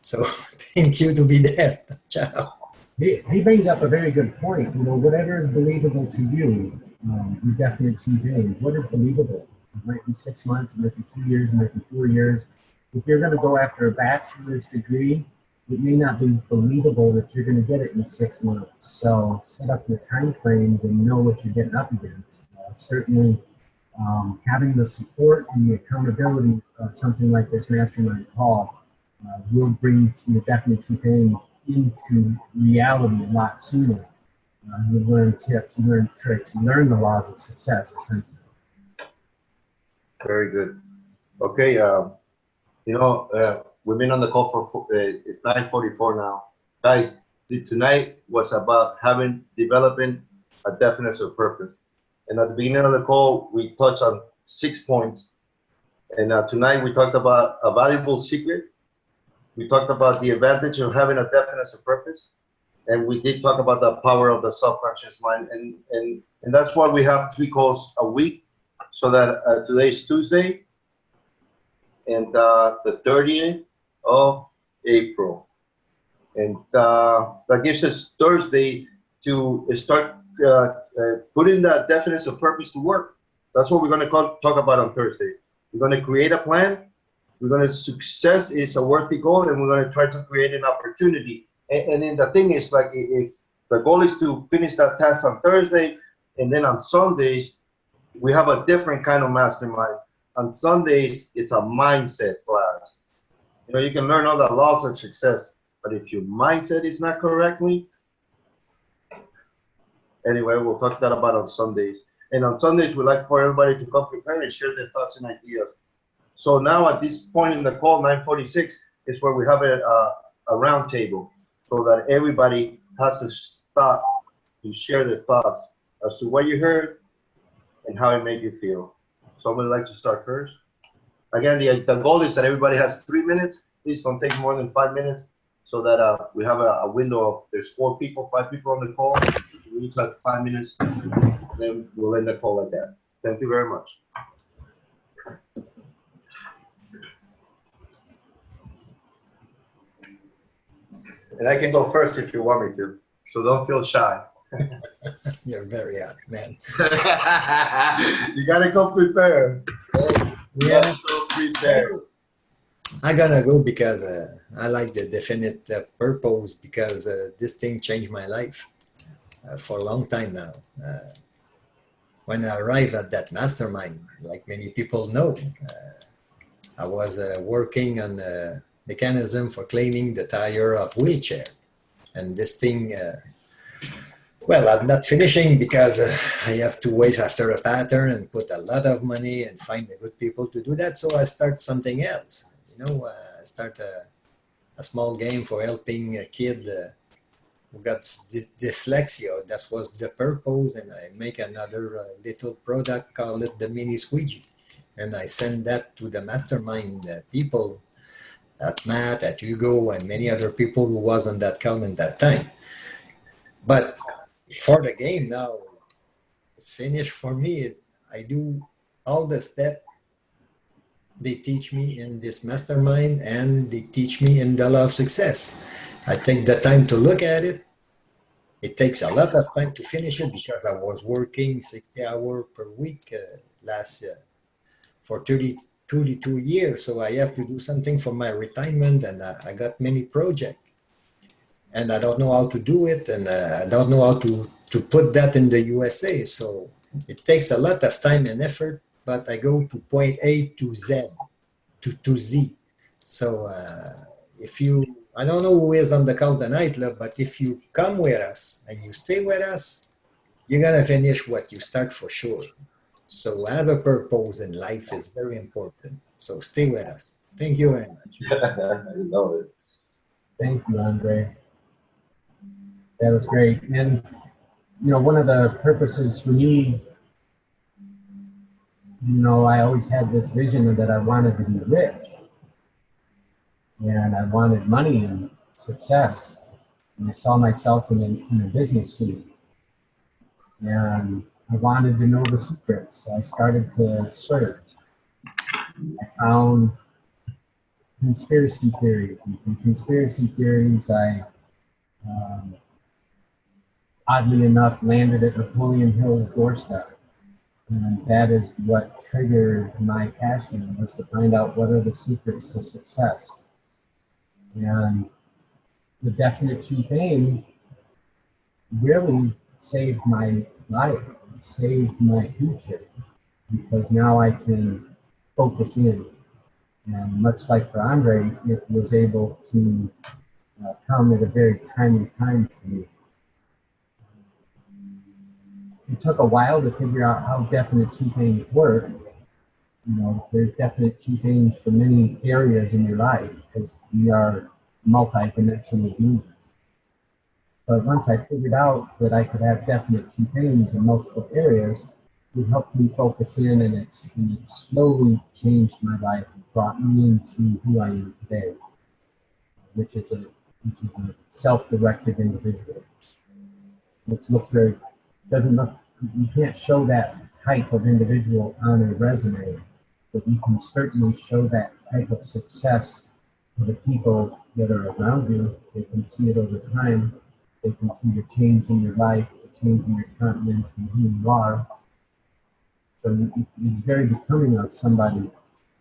So thank you to be there. Ciao. He brings up a very good point. You know, whatever is believable to you, you definitely achieve aim. What is believable? It might be 6 months, it might be 2 years, it might be 4 years. If you're going to go after a bachelor's degree, it may not be believable that you're going to get it in 6 months. So set up your time frames and know what you're getting up against. Certainly, having the support and the accountability of something like this Mastermind Call will bring your definite chief aim into reality a lot sooner. You learn tips, you learn tricks, you learn the laws of success, essentially. Very good. Okay. You know, we've been on the call for, it's 9:44 now. Guys, tonight was about developing a definite purpose. And at the beginning of the call, we touched on 6 points. And tonight we talked about a valuable secret. We talked about the advantage of having a definite purpose. And we did talk about the power of the subconscious mind. And that's why we have 3 calls a week. So that today's Tuesday. and the 30th of April. And that gives us Thursday to start putting that definition of purpose to work. That's what we're going to talk about on Thursday. We're going to create a plan. We're going to success is a worthy goal, and we're going to try to create an opportunity. And then the thing is, like, if the goal is to finish that task on Thursday, and then on Sundays, we have a different kind of mastermind. On Sundays, it's a mindset class. You know, you can learn all the laws of success, but if your mindset is not correctly, anyway, we'll talk that about on Sundays. And on Sundays, we like for everybody to come prepare and share their thoughts and ideas. So now at this point in the call, 9:46, is where we have a round table so that everybody has to stop to share their thoughts as to what you heard and how it made you feel. Someone would like to start first? Again, the goal is that everybody has 3 minutes. Please don't take more than 5 minutes so that we have a window of, there's 5 people on the call. We each have 5 minutes, then we'll end the call like that. Thank you very much. And I can go first if you want me to, so don't feel shy. You're very hot, man. You gotta go prepared. Yeah. Go prepared. I'm gonna go because I like the definitive purpose, because this thing changed my life for a long time now. When I arrived at that mastermind, like many people know, I was working on the mechanism for cleaning the tire of wheelchair. And this thing, well, I'm not finishing because I have to wait after a pattern and put a lot of money and find the good people to do that. So I start something else. You know, I start a small game for helping a kid who got dyslexia. That was the purpose. And I make another little product, call it the mini squeegee. And I send that to the mastermind people at Matt, at Hugo, and many other people who was on that call in that time. But for the game now, it's finished for me. I do all the steps they teach me in this mastermind, and they teach me in the Law of Success. I take the time to look at it. It takes a lot of time to finish it because I was working 60 hours per week last year for 32 years. So I have to do something for my retirement, and I got many projects. And I don't know how to do it, and I don't know how to put that in the USA. So it takes a lot of time and effort, but I go to point A to Z, to Z. So if you, I don't know who is on the call tonight, but if you come with us and you stay with us, you're going to finish what you start for sure. So have a purpose in life is very important. So stay with us. Thank you very much. I love it. Thank you, Andre. That was great. And, you know, one of the purposes for me, you know, I always had this vision that I wanted to be rich. And I wanted money and success. And I saw myself in a business suit. And I wanted to know the secrets. So I started to search. I found conspiracy theories. And from conspiracy theories, I oddly enough landed at Napoleon Hill's doorstep. And that is what triggered my passion, was to find out what are the secrets to success. And the definite chief aim really saved my life, saved my future, because now I can focus in. And much like for Andre, it was able to come at a very timely time for me. It took a while to figure out how definite chief aims work. You know, there's definite chief aims for many areas in your life, because we are multi-dimensional beings. But once I figured out that I could have definite chief aims in multiple areas, it helped me focus in, and it slowly changed my life and brought me into who I am today, which is a self-directed individual, which looks very, doesn't look, you can't show that type of individual on a resume, but you can certainly show that type of success to the people that are around you. They can see it over time. They can see the change in your life, the change in your continent and who you are. So it's very becoming of somebody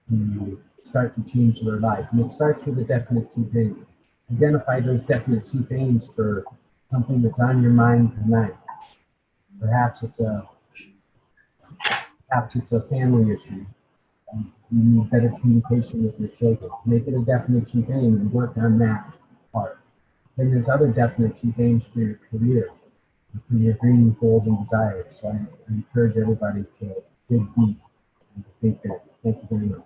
to start to change their life. And it starts with a definite chief aim. Identify those definite chief aims for something that's on your mind tonight. Perhaps it's a family issue. You need better communication with your children. Make it a definite chief aim and work on that part. Then there's other definite chief aims for your career, for your dreams, goals, and desires. So I encourage everybody to dig deep and to think that. Thank you very much.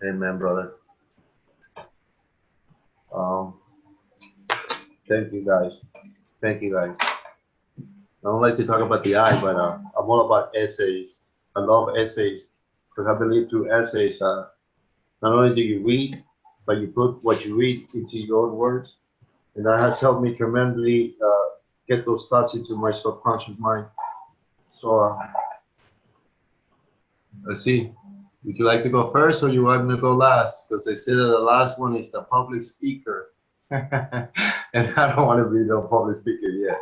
Amen, brother. Thank you guys. Thank you guys. I don't like to talk about the eye, but I'm all about essays. I love essays because I believe through essays, not only do you read, but you put what you read into your own words. And that has helped me tremendously get those thoughts into my subconscious mind. So let's see. Would you like to go first or you want to go last? Because they say that the last one is the public speaker. And I don't want to be the public speaker yet.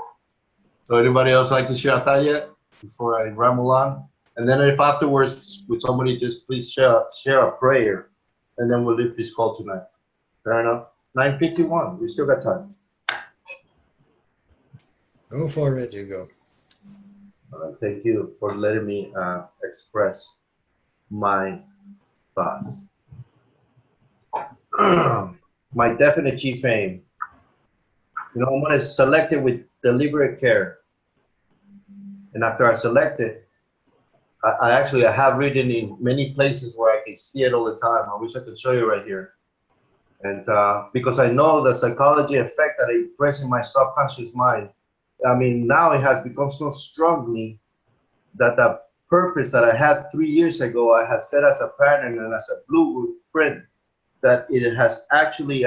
So anybody else like to share a thought yet before I ramble on? And then if afterwards, would somebody just please share a prayer, and then we'll leave this call tonight. Fair enough? 9:51, we still got time. Go for it, you go. Thank you for letting me express my thoughts. My definite chief aim. You know, I'm going to select it with deliberate care. And after I select it, I have written in many places where I can see it all the time. I wish I could show you right here. And because I know the psychology effect that it impresses in my subconscious mind. I mean, now it has become so strongly that the purpose that I had 3 years ago, I had set as a pattern and as a blueprint, that it has actually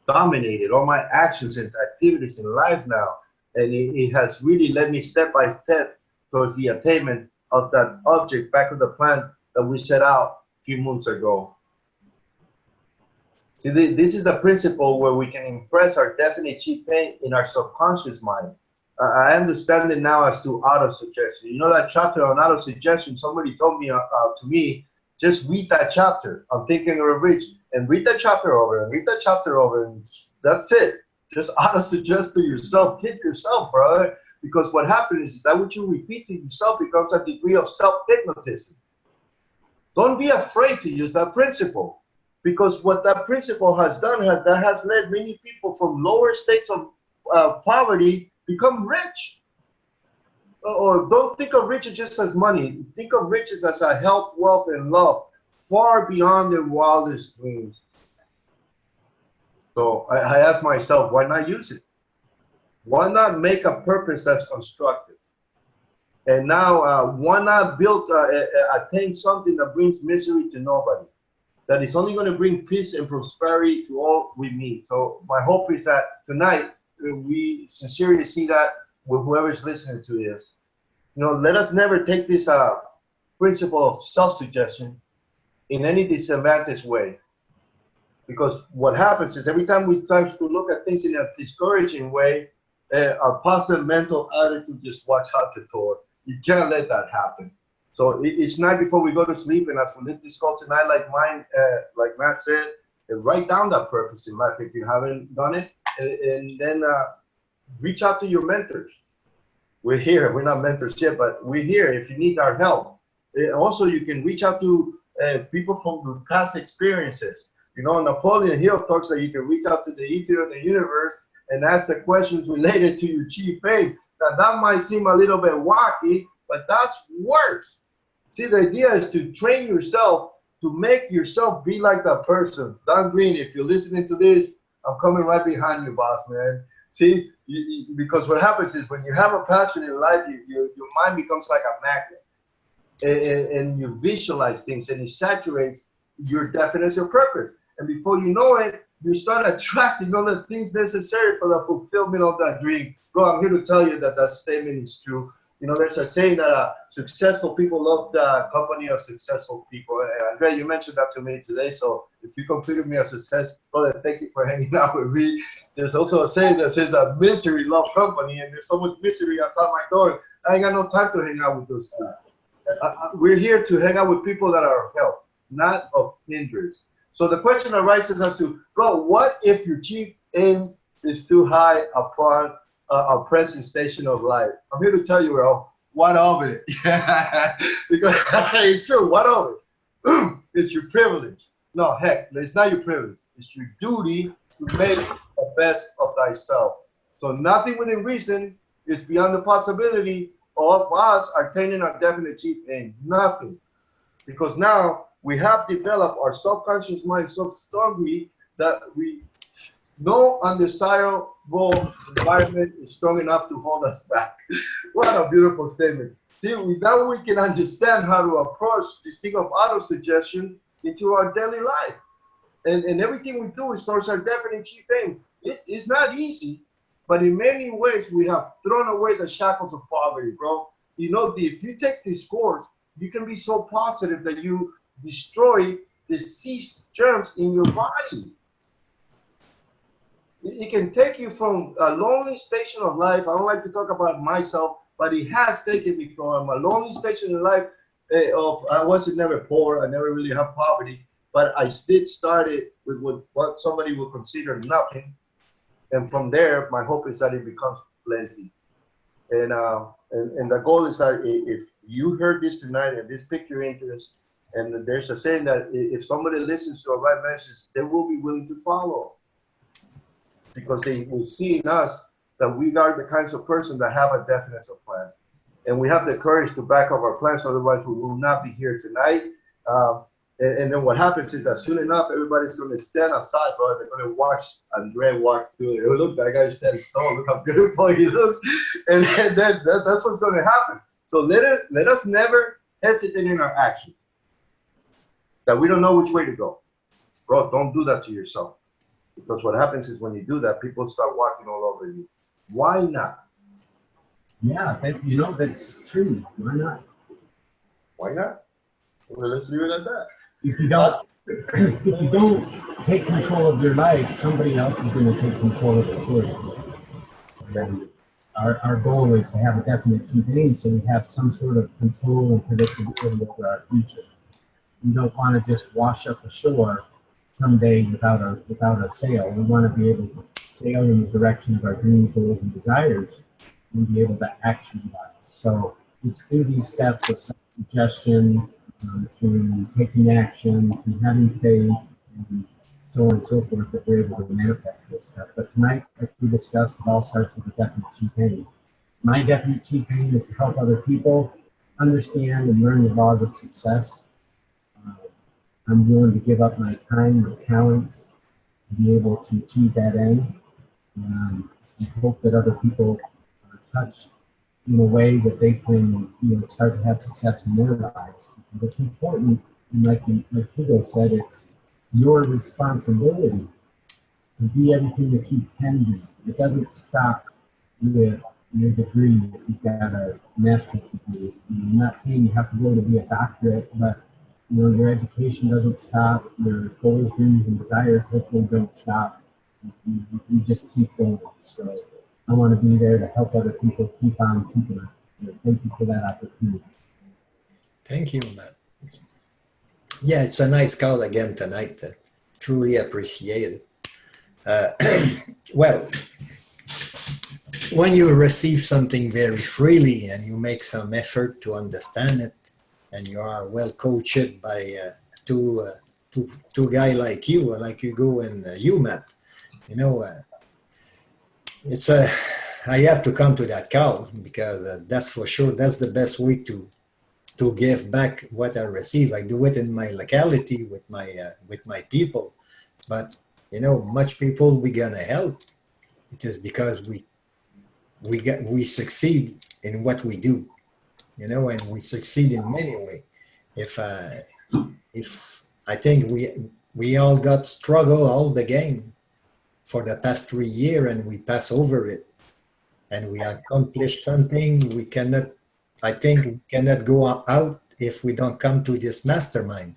dominated all my actions and activities in life now. And it has really led me step by step towards the attainment of that object back of the plan that we set out a few months ago. See, this is the principle where we can impress our definite chief aim in our subconscious mind. I understand it now as to auto-suggestion. You know that chapter on auto-suggestion, somebody told me to me, just read that chapter on Thinking and Rich, and read that chapter over, and read that chapter over, and that's it. Just auto-suggest to yourself, kick yourself, brother. Because what happens is that what you repeat to yourself becomes a degree of self-hypnotism. Don't be afraid to use that principle. Because what that principle has done, that has led many people from lower states of poverty become rich. Or don't think of riches just as money. Think of riches as a health, wealth, and love, far beyond their wildest dreams. So I asked myself, why not use it? Why not make a purpose that's constructive? And now, why not attain something that brings misery to nobody? That is only going to bring peace and prosperity to all we meet. So my hope is that tonight, we sincerely see that with whoever's listening to this. You know, let us never take this principle of self-suggestion in any disadvantaged way. Because what happens is every time we try to look at things in a discouraging way, our positive mental attitude just walks out the door. You can't let that happen. So each night before we go to sleep, and as we leave this call tonight, like Matt said, write down that purpose in life if you haven't done it, and then reach out to your mentors. We're here. We're not mentors yet, but we're here if you need our help. Also, you can reach out to people from past experiences. You know, Napoleon Hill talks that you can reach out to the ether of the universe and ask the questions related to your chief aim. Now, that might seem a little bit wacky, but that's works. See, the idea is to train yourself to make yourself be like that person. Don Green, if you're listening to this, I'm coming right behind you, boss, man. See, because what happens is when you have a passion in life, your mind becomes like a magnet. And you visualize things, and it saturates your definition of purpose. And before you know it, you start attracting all the things necessary for the fulfillment of that dream. Bro, I'm here to tell you that that statement is true. You know, there's a saying that successful people love the company of successful people. And Andre, you mentioned that to me today. So if you consider me a success, brother, thank you for hanging out with me. There's also a saying that says that misery love company, and there's so much misery outside my door. I ain't got no time to hang out with those people. We're here to hang out with people that are of help, not of hindrance. So the question arises as to, bro, what if your chief aim is too high upon a present station of life? I'm here to tell you, bro, what of it? Because it's true, what of it? It's your privilege. No, heck, it's not your privilege. It's your duty to make the best of thyself. So nothing within reason is beyond the possibility of us attaining a definite chief aim. Nothing. Because now we have developed our subconscious mind so strongly that no undesirable environment is strong enough to hold us back. What a beautiful statement. See, now we can understand how to approach this thing of auto-suggestion into our daily life. And everything we do is towards our definite chief aim. It's not easy, but in many ways we have thrown away the shackles of poverty, bro. You know, if you take this course, you can be so positive that you destroy disease germs in your body. It can take you from a lonely station of life. I don't like to talk about myself, but it has taken me from a lonely station in life of I wasn't never poor. I never really had poverty, but I did start it with what somebody would consider nothing. And from there, my hope is that it becomes plenty. And the goal is that if you heard this tonight and this piqued your interest, and there's a saying that if somebody listens to a right message, they will be willing to follow, because they will see in us that we are the kinds of person that have a definite of plans, and we have the courage to back up our plans. Otherwise, we will not be here tonight. And then what happens is that soon enough, everybody's going to stand aside, bro. They're going to watch Andre walk through it. Oh, look, that guy stands tall. Look how beautiful he looks. And then that's what's going to happen. So let us never hesitate in our actions. That we don't know which way to go. Bro, don't do that to yourself. Because what happens is when you do that, people start walking all over you. Why not? Yeah, that's true. Why not? Why not? Well, let's leave it at that. If you don't take control of your life, somebody else is going to take control of it for you. And our goal is to have a definite chief aim, so we have some sort of control and predictability over our future. We don't want to just wash up ashore someday without a sail. We want to be able to sail in the direction of our dreams, goals, and desires, and be able to action that. So it's through these steps of suggestion, through taking action, through having faith, and so on and so forth, that we're able to manifest this stuff. But tonight, like we discussed, it all starts with a definite chief aim. My definite chief aim is to help other people understand and learn the laws of success. I'm willing to give up my time, my talents, to be able to achieve that end. I hope that other people are touched in a way that they can, start to have success in their lives. But it's important, and like Hugo said, it's your responsibility to be everything that you can be. It doesn't stop with your degree if you've got a master's degree. I'm not saying you have to go to be a doctorate, but your education doesn't stop. Your goals, dreams, and desires hopefully don't stop. You just keep going. So I want to be there to help other people keep on keeping on. So thank you for that opportunity. Thank you, Matt. Yeah, it's a nice call again tonight. Truly appreciate it. Well, when you receive something very freely and you make some effort to understand it, and you are well coached by two guys like Hugo and you, Matt, it's I have to come to that call because that's for sure. That's the best way to give back what I receive. I do it in my locality with my people, but much people we gonna help. It is because we succeed in what we do, and we succeed in many ways. If I think We all got struggle all the game for the past 3 years, and we pass over it. And we accomplished something. We cannot, I think, we cannot go out if we don't come to this mastermind,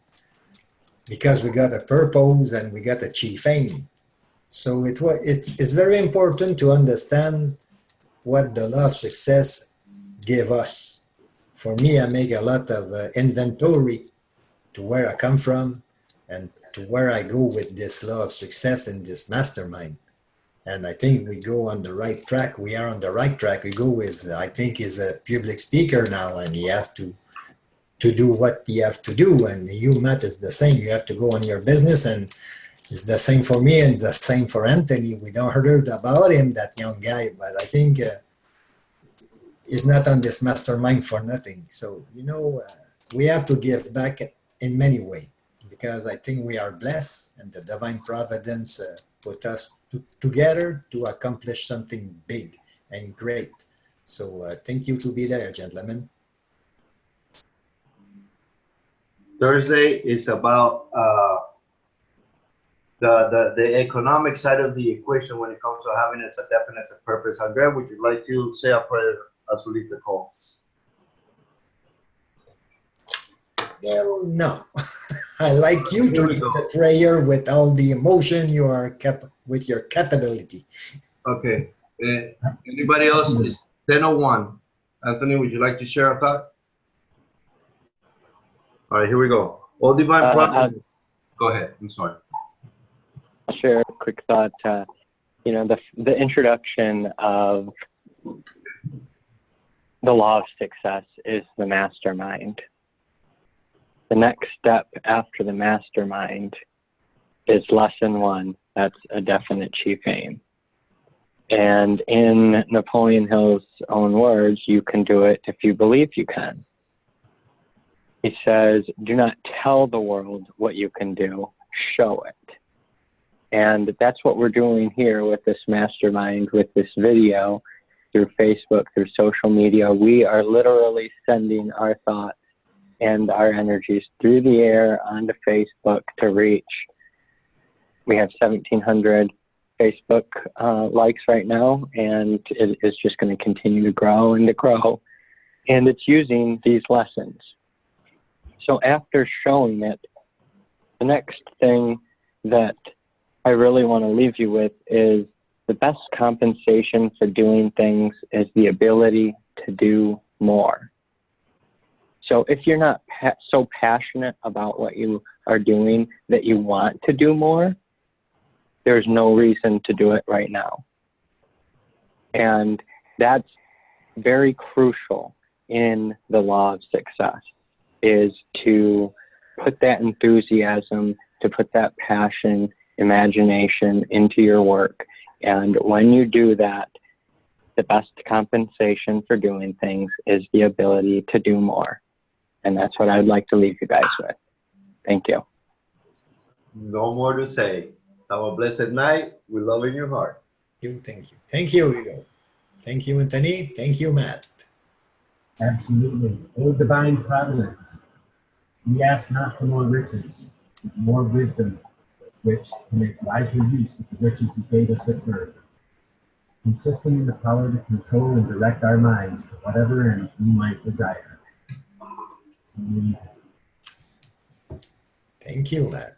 because we got a purpose and we got a chief aim. So it's very important to understand what the law of success give us. For me, I make a lot of inventory to where I come from and to where I go with this law of success in this mastermind. And I think we go on the right track. We are on the right track. We go with, I think he's a public speaker now, and he have to do what you have to do. And you, Matt, is the same. You have to go on your business, and it's the same for me and the same for Anthony. We don't heard about him, that young guy, but I think he's not on this mastermind for nothing. So, we have to give back in many ways, because I think we are blessed and the divine providence put us together to accomplish something big and great. So thank you to be there, gentlemen. Thursday is about the economic side of the equation when it comes to having a definite purpose. Andrea, would you like to say a prayer as we leave the call? Well, no. I like you to do the prayer with all the emotion you are with your capability. Okay. Anybody else? Is 10:01. Anthony, would you like to share a thought? All right, here we go. All divine providence. Go ahead. I'm sorry. I'll share a quick thought. The introduction of the law of success is the mastermind. The next step after the mastermind is lesson 1. That's a definite chief aim. And in Napoleon Hill's own words, you can do it if you believe you can. He says, do not tell the world what you can do, show it. And that's what we're doing here with this mastermind, with this video, through Facebook, through social media. We are literally sending our thoughts and our energies through the air onto Facebook to reach. We have 1,700 Facebook likes right now, and it is just going to continue to grow and to grow. And it's using these lessons. So after showing it, the next thing that I really want to leave you with is the best compensation for doing things is the ability to do more. So if you're not so passionate about what you are doing that you want to do more, there's no reason to do it right now. And that's very crucial in the law of success, is to put that enthusiasm, to put that passion, imagination into your work. And when you do that, the best compensation for doing things is the ability to do more. And that's what I'd like to leave you guys with. Thank you. No more to say. Have a blessed night. We love in your heart. Thank you. Thank you, Hugo. Thank you, Anthony. Thank you, Matt. Absolutely. O divine providence, we ask not for more riches, but more wisdom, which to make wiser use of the riches you gave us at birth, consisting in the power to control and direct our minds to whatever end we might desire. Amen. Thank you, Matt.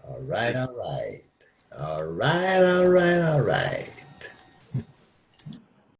All right, all right. All right, all right, all right.